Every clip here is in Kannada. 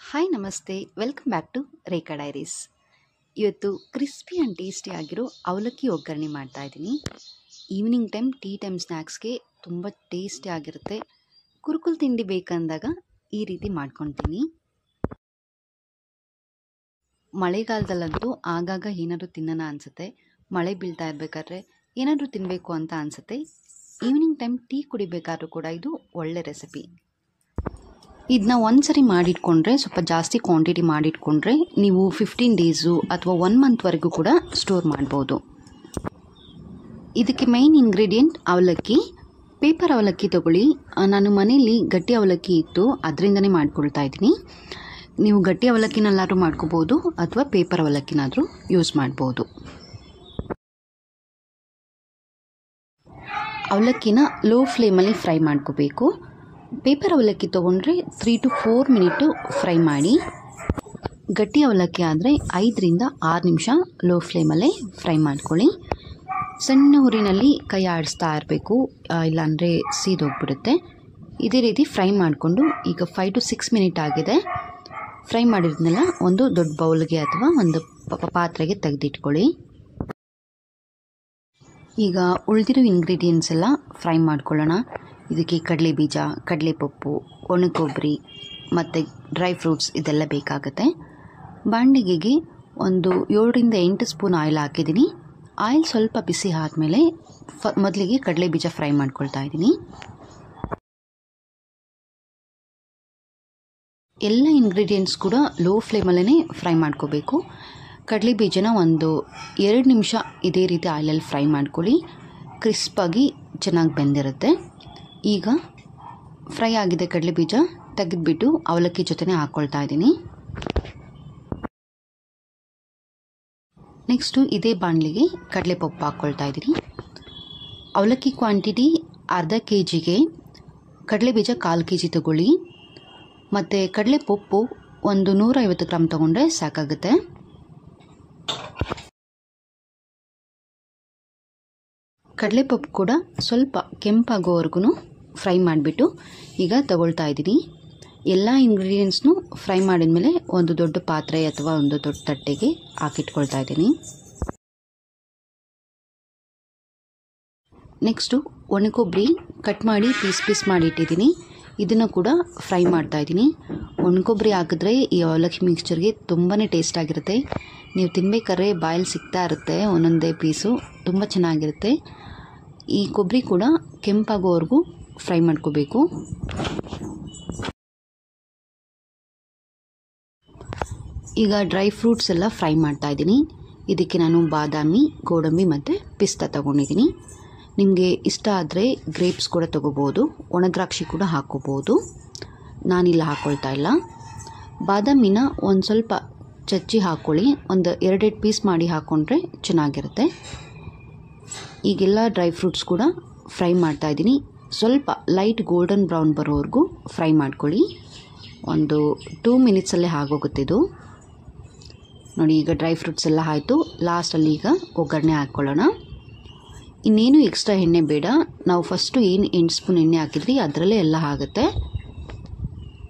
ಹಾಯ್ ನಮಸ್ತೆ, welcome back to Rekha Diaries. ಇವತ್ತು ಕ್ರಿಸ್ಪಿ ಆ್ಯಂಡ್ ಟೇಸ್ಟಿ ಆಗಿರೋ ಅವಲಕ್ಕಿ ಒಗ್ಗರಣೆ ಮಾಡ್ತಾಯಿದ್ದೀನಿ. ಈವ್ನಿಂಗ್ ಟೈಮ್ ಟೀ ಟೈಮ್ ಸ್ನ್ಯಾಕ್ಸ್ಗೆ ತುಂಬ ಟೇಸ್ಟಿ ಆಗಿರುತ್ತೆ. ಕುರುಕುಲು ತಿಂಡಿ ಬೇಕಂದಾಗ ಈ ರೀತಿ ಮಾಡ್ಕೊತೀನಿ. ಮಳೆಗಾಲದಲ್ಲಂತೂ ಆಗಾಗ ಏನಾದರೂ ತಿನ್ನೋಣ ಅನಿಸುತ್ತೆ. ಮಳೆ ಬೀಳ್ತಾ ಇರಬೇಕಾದ್ರೆ ಏನಾದರೂ ತಿನ್ನಬೇಕು ಅಂತ ಅನಿಸುತ್ತೆ. ಈವ್ನಿಂಗ್ ಟೈಮ್ ಟೀ ಕುಡಿಬೇಕಾದ್ರೂ ಕೂಡ ಇದು ಒಳ್ಳೆ ರೆಸಿಪಿ. ಇದನ್ನ ಒಂದ್ಸರಿ ಮಾಡಿಟ್ಕೊಂಡ್ರೆ, ಸ್ವಲ್ಪ ಜಾಸ್ತಿ ಕ್ವಾಂಟಿಟಿ ಮಾಡಿಟ್ಕೊಂಡ್ರೆ ನೀವು 15 ಡೇಸು ಅಥವಾ 1 ಮಂತ್ವರೆಗೂ ಕೂಡ ಸ್ಟೋರ್ ಮಾಡ್ಬೋದು. ಇದಕ್ಕೆ ಮೈನ್ ಇಂಗ್ರೀಡಿಯೆಂಟ್ ಅವಲಕ್ಕಿ. ಪೇಪರ್ ಅವಲಕ್ಕಿ ತೊಗೊಳ್ಳಿ. ನಾನು ಮನೇಲಿ ಗಟ್ಟಿ ಅವಲಕ್ಕಿ ಇತ್ತು, ಅದರಿಂದನೇ ಮಾಡ್ಕೊಳ್ತಾ ಇದ್ದೀನಿ. ನೀವು ಗಟ್ಟಿ ಅವಲಕ್ಕಿನಲ್ಲಾದರೂ ಮಾಡ್ಕೋಬೋದು ಅಥವಾ ಪೇಪರ್ ಅವಲಕ್ಕಿನಾದರೂ ಯೂಸ್ ಮಾಡ್ಬೋದು. ಅವಲಕ್ಕಿನ ಲೋ ಫ್ಲೇಮಲ್ಲಿ ಫ್ರೈ ಮಾಡ್ಕೋಬೇಕು. ಪೇಪರ್ ಅವಲಕ್ಕಿ ತೊಗೊಂಡ್ರೆ 3 to 4 ಮಿನಿಟು ಫ್ರೈ ಮಾಡಿ. ಗಟ್ಟಿ ಅವಲಕ್ಕಿ ಆದರೆ 5ರಿಂದ 6 ನಿಮಿಷ ಲೋ ಫ್ಲೇಮಲ್ಲೇ ಫ್ರೈ ಮಾಡ್ಕೊಳ್ಳಿ. ಸಣ್ಣ ಹುರಿನಲ್ಲಿ ಕೈ ಆಡಿಸ್ತಾ ಇರಬೇಕು, ಇಲ್ಲಾಂದರೆ ಸೀದೋಗ್ಬಿಡುತ್ತೆ. ಇದೇ ರೀತಿ ಫ್ರೈ ಮಾಡಿಕೊಂಡು ಈಗ 5 to 6 ಮಿನಿಟ್ ಆಗಿದೆ. ಫ್ರೈ ಮಾಡಿದ್ನೆಲ್ಲ ಒಂದು ದೊಡ್ಡ ಬೌಲ್ಗೆ ಅಥವಾ ಒಂದು ಪಾತ್ರೆಗೆ ತೆಗೆದಿಟ್ಕೊಳ್ಳಿ. ಈಗ ಉಳಿದಿರೋ ಇಂಗ್ರೀಡಿಯೆಂಟ್ಸ್ ಎಲ್ಲ ಫ್ರೈ ಮಾಡ್ಕೊಳ್ಳೋಣ. ಇದಕ್ಕೆ ಕಡಲೆ ಬೀಜ, ಕಡಲೆಪಪ್ಪು, ಒಣಕೊಬ್ಬರಿ ಮತ್ತು ಡ್ರೈ ಫ್ರೂಟ್ಸ್ ಇದೆಲ್ಲ ಬೇಕಾಗುತ್ತೆ. ಬಾಂಡಿಗೆಗೆ ಒಂದು 7ರಿಂದ 8 ಸ್ಪೂನ್ ಆಯಿಲ್ ಹಾಕಿದ್ದೀನಿ. ಆಯಿಲ್ ಸ್ವಲ್ಪ ಬಿಸಿ ಆದಮೇಲೆ ಮೊದಲಿಗೆ ಕಡಲೆ ಬೀಜ ಫ್ರೈ ಮಾಡ್ಕೊಳ್ತಾ ಇದ್ದೀನಿ. ಎಲ್ಲ ಇಂಗ್ರೀಡಿಯೆಂಟ್ಸ್ ಕೂಡ ಲೋ ಫ್ಲೇಮಲ್ಲೇ ಫ್ರೈ ಮಾಡ್ಕೋಬೇಕು. ಕಡಲೆ ಬೀಜನ ಒಂದು 2 ನಿಮಿಷ ಇದೇ ರೀತಿ ಆಯಿಲಲ್ಲಿ ಫ್ರೈ ಮಾಡ್ಕೊಳ್ಳಿ. ಕ್ರಿಸ್ಪಾಗಿ ಚೆನ್ನಾಗಿ ಬೆಂದಿರುತ್ತೆ. ಈಗ ಫ್ರೈ ಆಗಿದೆ ಕಡಲೆ ಬೀಜ, ತೆಗೆದುಬಿಟ್ಟು ಅವಲಕ್ಕಿ ಜೊತೆನೇ ಹಾಕ್ಕೊಳ್ತಾ ಇದ್ದೀನಿ. ನೆಕ್ಸ್ಟು ಇದೇ ಬಾಣಲಿಗೆ ಕಡಲೆಪಪ್ಪು ಹಾಕ್ಕೊಳ್ತಾ ಇದ್ದೀನಿ. ಅವಲಕ್ಕಿ ಕ್ವಾಂಟಿಟಿ ಅರ್ಧ kgಗೆ ಕಡಲೆಬೀಜ 1/4 kg ತಗೊಳ್ಳಿ. ಮತ್ತು ಕಡಲೆಪಪ್ಪು ಒಂದು 150 ಗ್ರಾಮ್ ತೊಗೊಂಡ್ರೆ ಸಾಕಾಗುತ್ತೆ. ಕಡಲೆಪಪ್ಪು ಕೂಡ ಸ್ವಲ್ಪ ಕೆಂಪಾಗೋವರೆಗೂ ಫ್ರೈ ಮಾಡಿಬಿಟ್ಟು ಈಗ ತಗೊಳ್ತಾ ಇದ್ದೀನಿ. ಎಲ್ಲ ಇಂಗ್ರೀಡಿಯೆಂಟ್ಸ್ನು ಫ್ರೈ ಮಾಡಿದ್ಮೇಲೆ ಒಂದು ದೊಡ್ಡ ಪಾತ್ರೆ ಅಥವಾ ಒಂದು ದೊಡ್ಡ ತಟ್ಟೆಗೆ ಹಾಕಿಟ್ಕೊಳ್ತಾ ಇದ್ದೀನಿ. ನೆಕ್ಸ್ಟು ಒಣಕೊಬ್ಬರಿ ಕಟ್ ಮಾಡಿ ಪೀಸ್ ಮಾಡಿ ಇಟ್ಟಿದ್ದೀನಿ. ಇದನ್ನು ಕೂಡ ಫ್ರೈ ಮಾಡ್ತಾ ಇದ್ದೀನಿ. ಒಣಕೊಬ್ಬರಿ ಹಾಕಿದ್ರೆ ಈ ಅವಲಕ್ಕಿ ಮಿಕ್ಸ್ಚರ್ಗೆ ತುಂಬಾ ಟೇಸ್ಟ್ ಆಗಿರುತ್ತೆ. ನೀವು ತಿನ್ಬೇಕಾದ್ರೆ ಬಾಯಲ್ಲಿ ಸಿಗ್ತಾ ಇರುತ್ತೆ ಒಂದೊಂದೇ ಪೀಸು, ತುಂಬ ಚೆನ್ನಾಗಿರುತ್ತೆ. ಈ ಕೊಬ್ಬರಿ ಕೂಡ ಕೆಂಪಾಗೋವರೆಗೂ ಫ್ರೈ ಮಾಡ್ಕೋಬೇಕು. ಈಗ ಡ್ರೈ ಫ್ರೂಟ್ಸ್ ಎಲ್ಲ ಫ್ರೈ ಮಾಡ್ತಾ ಇದ್ದೀನಿ. ಇದಕ್ಕೆ ನಾನು ಬಾದಾಮಿ, ಗೋಡಂಬಿ ಮತ್ತು ಪಿಸ್ತಾ ತೊಗೊಂಡಿದ್ದೀನಿ. ನಿಮಗೆ ಇಷ್ಟ ಆದರೆ ಗ್ರೇಪ್ಸ್ ಕೂಡ ತೊಗೋಬೋದು, ಒಣದ್ರಾಕ್ಷಿ ಕೂಡ ಹಾಕ್ಕೋಬೋದು. ನಾನಿಲ್ಲ ಹಾಕ್ಕೊಳ್ತಾ ಇಲ್ಲ. ಬಾದಾಮಿನ ಒಂದು ಸ್ವಲ್ಪ ಚಚ್ಚಿ ಹಾಕ್ಕೊಳ್ಳಿ. ಒಂದು 2 ಪೀಸ್ ಮಾಡಿ ಹಾಕ್ಕೊಂಡ್ರೆ ಚೆನ್ನಾಗಿರುತ್ತೆ. ಈಗೆಲ್ಲ ಡ್ರೈ ಫ್ರೂಟ್ಸ್ ಕೂಡ ಫ್ರೈ ಮಾಡ್ತಾ ಇದ್ದೀನಿ. ಸ್ವಲ್ಪ ಲೈಟ್ ಗೋಲ್ಡನ್ ಬ್ರೌನ್ ಬರೋವರೆಗೂ ಫ್ರೈ ಮಾಡ್ಕೊಳ್ಳಿ. ಒಂದು 2 ಮಿನಿಟ್ಸಲ್ಲೇ ಆಗೋಗುತ್ತೆ ಇದು. ನೋಡಿ, ಈಗ ಡ್ರೈ ಫ್ರೂಟ್ಸ್ ಎಲ್ಲ ಆಯಿತು. ಲಾಸ್ಟಲ್ಲಿ ಈಗ ಒಗ್ಗರಣೆ ಹಾಕ್ಕೊಳ್ಳೋಣ. ಇನ್ನೇನು ಎಕ್ಸ್ಟ್ರಾ ಎಣ್ಣೆ ಬೇಡ. ನಾವು ಫಸ್ಟು ಏನು 8 ಸ್ಪೂನ್ ಎಣ್ಣೆ ಹಾಕಿದ್ರಿ ಅದರಲ್ಲೇ ಎಲ್ಲ ಆಗುತ್ತೆ.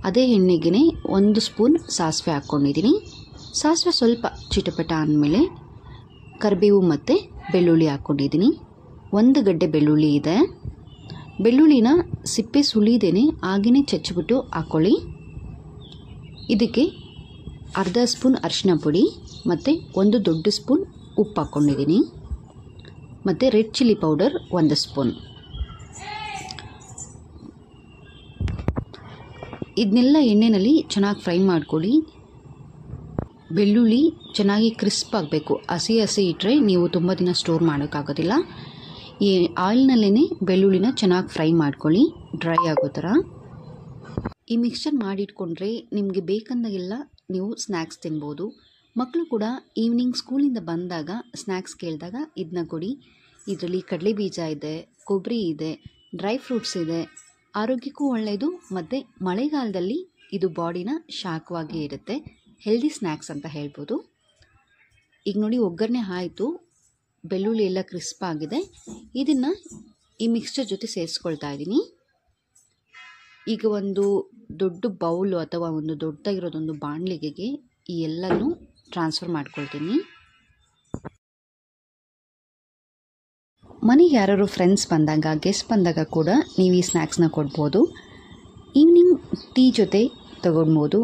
ಅದೇ ಎಣ್ಣೆಗೆ 1 ಸ್ಪೂನ್ ಸಾಸಿವೆ ಹಾಕ್ಕೊಂಡಿದ್ದೀನಿ. ಸಾಸಿವೆ ಸ್ವಲ್ಪ ಚಿಟಪಟ ಅಂದಮೇಲೆ ಕರಿಬೇವು ಮತ್ತು ಬೆಳ್ಳುಳ್ಳಿ ಹಾಕ್ಕೊಂಡಿದ್ದೀನಿ. 1 ಗಡ್ಡೆ ಬೆಳ್ಳುಳ್ಳಿ ಇದೆ. ಬೆಳ್ಳುಳ್ಳಿನ ಸಿಪ್ಪೆ ಸುಲಿದೇನೆ ಹಾಗೆಯೇ ಚಚ್ಚಿಬಿಟ್ಟು ಹಾಕ್ಕೊಳ್ಳಿ. ಇದಕ್ಕೆ ಅರ್ಧ ಸ್ಪೂನ್ ಅರಿಶಿನ ಪುಡಿ ಮತ್ತು 1 ದೊಡ್ಡ ಸ್ಪೂನ್ ಉಪ್ಪು ಹಾಕ್ಕೊಂಡಿದ್ದೀನಿ. ಮತ್ತು ರೆಡ್ ಚಿಲ್ಲಿ ಪೌಡರ್ 1 ಸ್ಪೂನ್. ಇದನ್ನೆಲ್ಲ ಎಣ್ಣೆಯಲ್ಲಿ ಚೆನ್ನಾಗಿ ಫ್ರೈ ಮಾಡ್ಕೊಳ್ಳಿ. ಬೆಳ್ಳುಳ್ಳಿ ಚೆನ್ನಾಗಿ ಕ್ರಿಸ್ಪ್ ಆಗಬೇಕು. ಹಸಿ ಇಟ್ಟರೆ ನೀವು ತುಂಬ ದಿನ ಸ್ಟೋರ್ ಮಾಡೋಕ್ಕಾಗೋದಿಲ್ಲ. ಈ ಆಯಿಲ್ನಲ್ಲೇ ಬೆಳ್ಳುಳ್ಳಿನ ಚೆನ್ನಾಗಿ ಫ್ರೈ ಮಾಡ್ಕೊಳ್ಳಿ, ಡ್ರೈ ಆಗೋ ಥರ. ಈ ಮಿಕ್ಸ್ಚರ್ ಮಾಡಿಟ್ಕೊಂಡ್ರೆ ನಿಮಗೆ ಬೇಕಂದಾಗೆಲ್ಲ ನೀವು ಸ್ನ್ಯಾಕ್ಸ್ ತಿನ್ಬೋದು. ಮಕ್ಕಳು ಕೂಡ ಈವ್ನಿಂಗ್ ಸ್ಕೂಲಿಂದ ಬಂದಾಗ ಸ್ನ್ಯಾಕ್ಸ್ ಕೇಳಿದಾಗ ಇದನ್ನ ಕೊಡಿ. ಇದರಲ್ಲಿ ಕಡಲೆ ಬೀಜ ಇದೆ, ಕೊಬ್ಬರಿ ಇದೆ, ಡ್ರೈ ಫ್ರೂಟ್ಸ್ ಇದೆ. ಆರೋಗ್ಯಕ್ಕೂ ಒಳ್ಳೆಯದು ಮತ್ತು ಮಳೆಗಾಲದಲ್ಲಿ ಇದು ಬಾಡಿನ ಶಾಖವಾಗಿ ಇರುತ್ತೆ. ಹೆಲ್ದಿ ಸ್ನ್ಯಾಕ್ಸ್ ಅಂತ ಹೇಳ್ಬೋದು. ಈಗ ನೋಡಿ, ಒಗ್ಗರಣೆ ಆಯಿತು. ಬೆಳ್ಳುಳ್ಳಿ ಎಲ್ಲ ಕ್ರಿಸ್ಪ್ ಆಗಿದೆ. ಇದನ್ನು ಈ ಮಿಕ್ಸ್ಚರ್ ಜೊತೆ ಸೇರಿಸ್ಕೊಳ್ತಾ ಇದ್ದೀನಿ. ಈಗ ಒಂದು ದೊಡ್ಡ ಬೌಲು ಅಥವಾ ಒಂದು ದೊಡ್ಡದಾಗಿರೋದೊಂದು ಬಾಣಲಿಗೆಗೆ ಈ ಎಲ್ಲನೂ ಟ್ರಾನ್ಸ್ಫರ್ ಮಾಡ್ಕೊಳ್ತೀನಿ. ಮನೆಗೆ ಯಾರು ಫ್ರೆಂಡ್ಸ್ ಬಂದಾಗ, ಗೆಸ್ಟ್ ಬಂದಾಗ ಕೂಡ ನೀವು ಈ ಸ್ನ್ಯಾಕ್ಸ್ನ ಕೊಡ್ಬೋದು. ಈವ್ನಿಂಗ್ ಟೀ ಜೊತೆ ತಗೊಳ್ಬೋದು.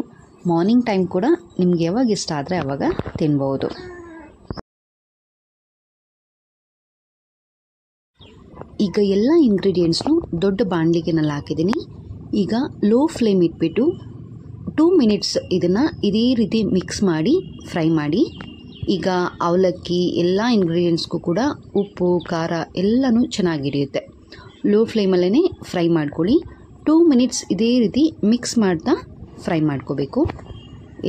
ಮಾರ್ನಿಂಗ್ ಟೈಮ್ ಕೂಡ ನಿಮ್ಗೆ ಯಾವಾಗ ಇಷ್ಟ ಆದರೆ ಆವಾಗ ತಿನ್ಬೋದು. ಈಗ ಎಲ್ಲ ಇಂಗ್ರೀಡಿಯೆಂಟ್ಸ್ನು ದೊಡ್ಡ ಬಾಣಲಿಗೆನಲ್ಲಿ ಹಾಕಿದ್ದೀನಿ. ಈಗ ಲೋ ಫ್ಲೇಮ್ ಇಟ್ಬಿಟ್ಟು 2 ಮಿನಿಟ್ಸ್ ಇದನ್ನು ಇದೇ ರೀತಿ ಮಿಕ್ಸ್ ಮಾಡಿ ಫ್ರೈ ಮಾಡಿ. ಈಗ ಅವಲಕ್ಕಿ ಎಲ್ಲ ಇಂಗ್ರೀಡಿಯೆಂಟ್ಸ್ಗೂ ಕೂಡ ಉಪ್ಪು, ಖಾರ ಎಲ್ಲನೂ ಚೆನ್ನಾಗಿ ಹಿಡಿಯುತ್ತೆ. ಲೋ ಫ್ಲೇಮಲ್ಲೇ ಫ್ರೈ ಮಾಡ್ಕೊಳ್ಳಿ. 2 ಮಿನಿಟ್ಸ್ ಇದೇ ರೀತಿ ಮಿಕ್ಸ್ ಮಾಡ್ತಾ ಫ್ರೈ ಮಾಡ್ಕೋಬೇಕು.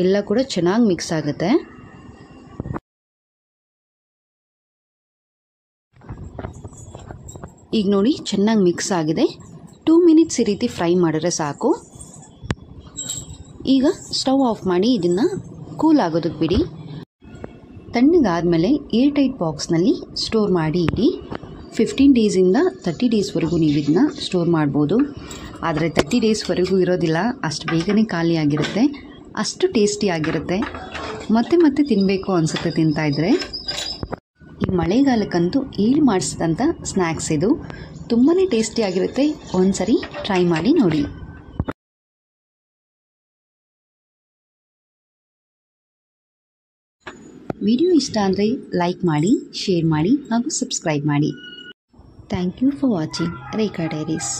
ಎಲ್ಲ ಕೂಡ ಚೆನ್ನಾಗಿ ಮಿಕ್ಸ್ ಆಗುತ್ತೆ. ಈಗ ನೋಡಿ ಚೆನ್ನಾಗಿ ಮಿಕ್ಸ್ ಆಗಿದೆ. 2 ಮಿನಿಟ್ಸ್ ಈ ರೀತಿ ಫ್ರೈ ಮಾಡಿದ್ರೆ ಸಾಕು. ಈಗ ಸ್ಟವ್ ಆಫ್ ಮಾಡಿ ಇದನ್ನು ಕೂಲ್ ಆಗೋದಕ್ಕೆ ಬಿಡಿ. ತಣ್ಣಗಾದಮೇಲೆ ಏರ್ ಟೈಟ್ ಬಾಕ್ಸ್ನಲ್ಲಿ ಸ್ಟೋರ್ ಮಾಡಿ ಇಡಿ. 15 ಡೇಸಿಂದ 30 ಡೇಸ್ವರೆಗೂ ನೀವು ಇದನ್ನ ಸ್ಟೋರ್ ಮಾಡ್ಬೋದು. ಆದರೆ 30 ಡೇಸ್ವರೆಗೂ ಇರೋದಿಲ್ಲ, ಅಷ್ಟು ಬೇಗನೆ ಖಾಲಿ ಆಗಿರುತ್ತೆ. ಅಷ್ಟು ಟೇಸ್ಟಿ ಆಗಿರುತ್ತೆ. ಮತ್ತೆ ಮತ್ತೆ ತಿನ್ನಬೇಕು ಅನಿಸುತ್ತೆ ತಿಂತಾಯಿದ್ರೆ. ಈ ಮಳೆಗಾಲಕ್ಕಂತೂ ಈಳು ಮಾಡಿಸಿದಂಥ ಸ್ನ್ಯಾಕ್ಸ್ ಇದು. ತುಂಬಾ ಟೇಸ್ಟಿ ಆಗಿರುತ್ತೆ. ಒಂದ್ಸರಿ ಟ್ರೈ ಮಾಡಿ ನೋಡಿ. ವಿಡಿಯೋ ಇಷ್ಟ ಅಂದರೆ ಲೈಕ್ ಮಾಡಿ, ಶೇರ್ ಮಾಡಿ ಹಾಗೂ ಸಬ್ಸ್ಕ್ರೈಬ್ ಮಾಡಿ. Thank you for watching Rekha diaries.